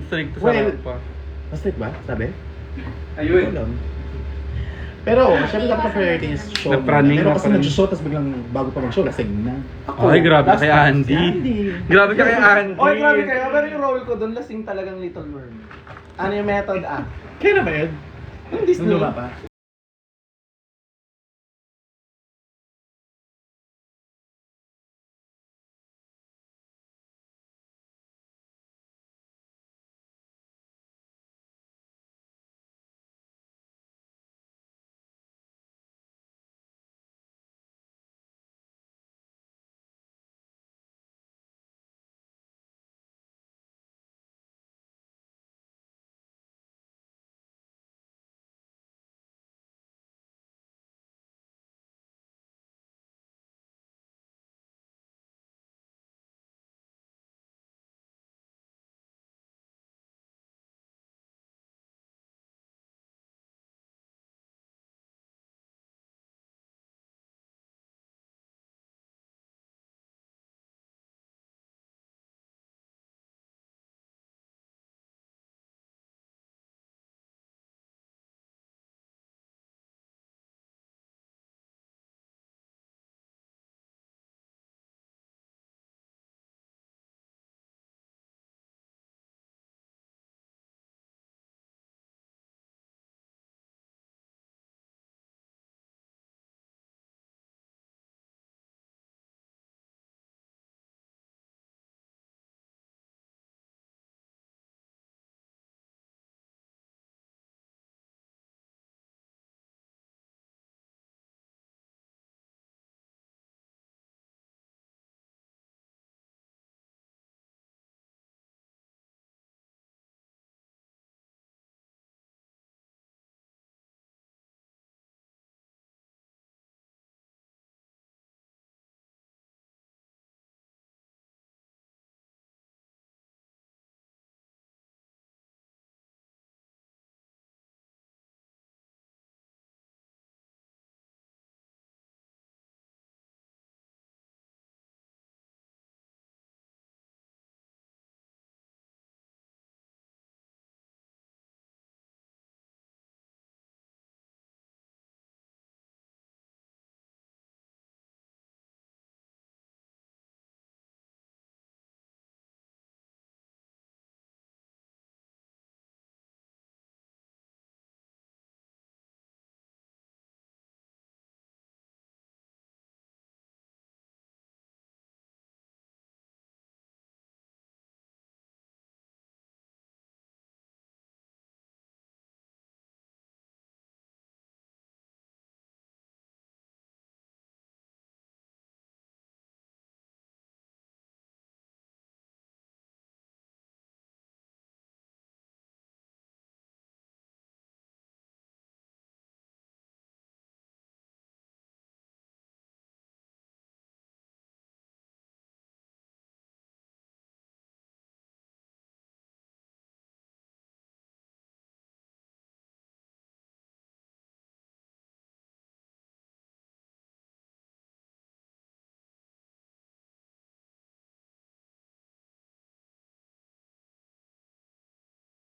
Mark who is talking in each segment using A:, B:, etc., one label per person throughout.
A: strict sa
B: Well,
A: pa.
B: Maslit ba? Sabi?
C: Ayun.
B: Wala. Pero, syempre dapat ang priority is show.
A: Napraning,
B: Pero kasi
A: napraning.
B: nag-show, tapos biglang bago pa mag-show, lasing na.
A: Ay, grabe ka
C: Last
A: kay
C: time,
A: Andy.
B: si Andy.
A: Grabe ka kay Andy.
C: Oy, grabe kayo. Pero yung role ko doon, lasing talagang Little Mermaid. Ano yung method act?
B: Kaya na ba yun?
C: Yung Disney.
B: Nung luma pa?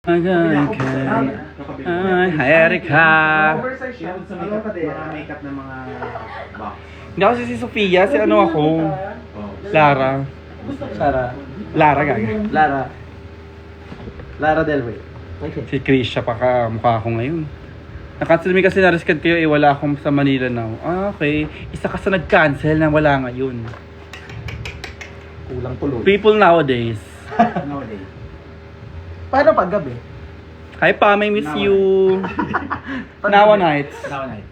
A: Again, Ay, hi Erica.
C: Oversize siya.
B: Sa makeup ng mga box.
A: Hindi ako si Sofia, si ano ako.
B: Oh.
A: Lara.
C: Sarah.
A: Lara gaga.
C: Lara Del Rey.
A: Si Krisha pa ka mukha ko ngayon. Na-cancel mi kasi na-riskad kayo wala akong sa Manila now. Ah, okay. Isa ka sa nag-cancel na wala ngayon.
B: Kulang tuloy.
A: People nowadays.
B: Nowadays.
C: Paano pag gabi?
A: Hi Pam, I miss
B: Now
A: you. Now nights.
B: Now night.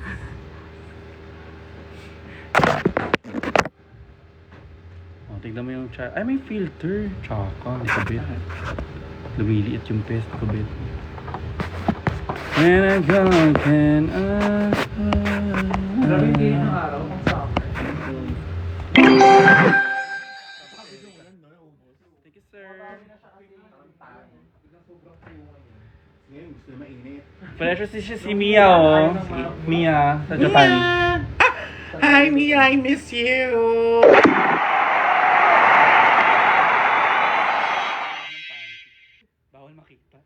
A: Oh, tignan mo yung chat. Ay, may filter. Tsaka, nakabit. Lumiliit yung pest, nakabit. When I go again,
C: Grabe yung ng araw kung saan.
A: Thank you, sir.
B: Ngayon, gusto na mainit.
A: Precious si Mia, oh. Si Mia, sa Japan.
B: Hi, Mia, I miss you.
A: Bawal makita.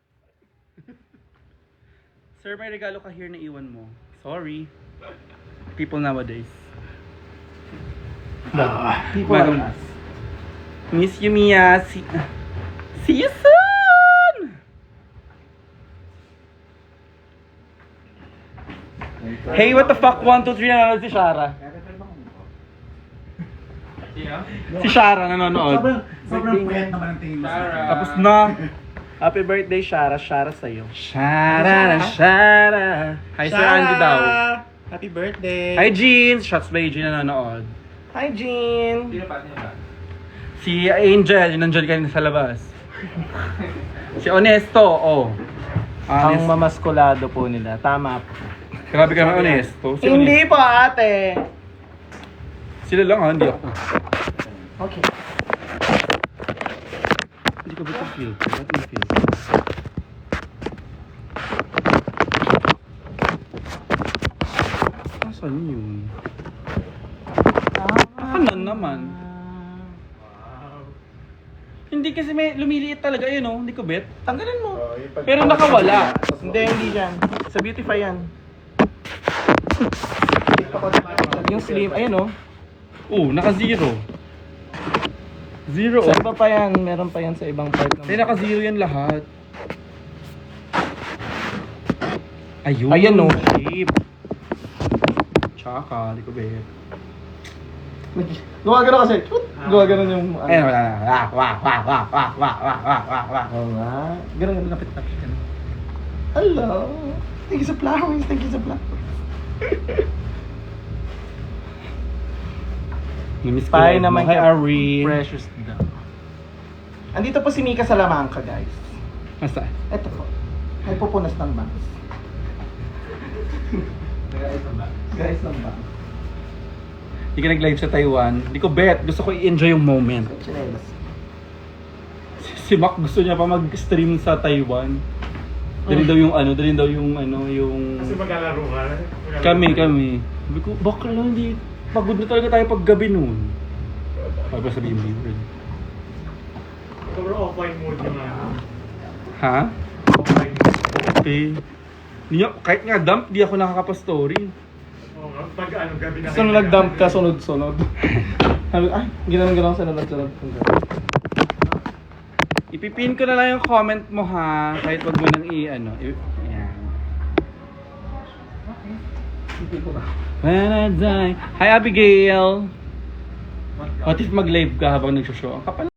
A: Sir, may regalo ka here na iwan mo. Sorry. People nowadays.
C: People
A: Madam.
C: like us.
A: Miss you, Mia. See you soon! Hey, what the fuck? 1, 2, 3 nanonood si Shara. Si Shara nanonood.
B: Sobrang puyat naman ang tingin mo.
A: Tapos na.
C: Happy birthday, Shara. Shara sa'yo.
A: Shara na Shara. Hi, Sir Andy daw.
B: Happy birthday!
A: Hi, Jeans. Shots by Jean nanonood.
C: Hi, Jean!
A: Si Angel, yung nandiyan kanina sa labas. Si Honesto, oh.
C: Ang
A: Honest.
C: mamaskulado po nila. Tama po.
A: Grabe ka naman, Honesto. Si
C: Hindi po, ate!
A: Sila lang ha, hindi ako.
C: Okay.
A: Hindi ko ba ito filter? Ba't yung filter? Asan yun? Kanan naman. Hindi kasi may lumiliit talaga yun, oh. Hindi ko bet.
C: Tanggalin mo.
A: Pero nakawala.
C: Hindi yan. Sa Beautify yan. Yung slim, ayun oh.
A: Oh, naka-zero. Zero,
C: Sa
A: oh.
C: iba pa yan, meron pa yan sa ibang part ng...
A: Ay, naka-zero yan lahat. Ayun.
C: Ayan, oh.
A: Shape. Tsaka, hindi ko bet.
C: Gumagano kasi. Gumagano yung...
A: Ayun, wala na. Wah.
C: Oo nga. Ganun, lapit-lapit ka na. Hello. Thank you sa flowers. Thank you sa flowers.
A: Namiss ko
C: Tayo
A: live
C: naman
A: mo. Hi,
C: kay
A: Ari.
C: Precious daw. Andito po si Mika Salamanca, guys.
A: Masa?
C: Ito po. Nagpupunas ng bangs. Guys ng bangs.
A: Hindi ka nag-live sa Taiwan. Hindi ko bet. Gusto ko i-enjoy yung moment.
C: Chinelas.
A: Si Mac gusto niya pa mag-stream sa Taiwan. Dalhin daw yung yung...
B: Kasi maglalaro ka.
A: Kami. Sabi ko, bakla lang, hindi. Pagod na talaga tayo paggabi noon. Sabi ko sabihin mo yun.
B: Sobrang offline mode yung
A: Ha?
B: offline mode.
A: Okay. Hindi niya, kahit nga dump, di ako nakakapastory.
B: Oo nga, pag gabi na
C: So, nung nag-dump ka, sunod-sunod. Sabi ko, ay, ginanong sa sunod-sunod.
A: Ipipin ko na lang yung comment mo ha, kahit wag mo nang ayan. When I die. Hi Abigail! What if mag-live ka habang nagsoshow? Ang kapal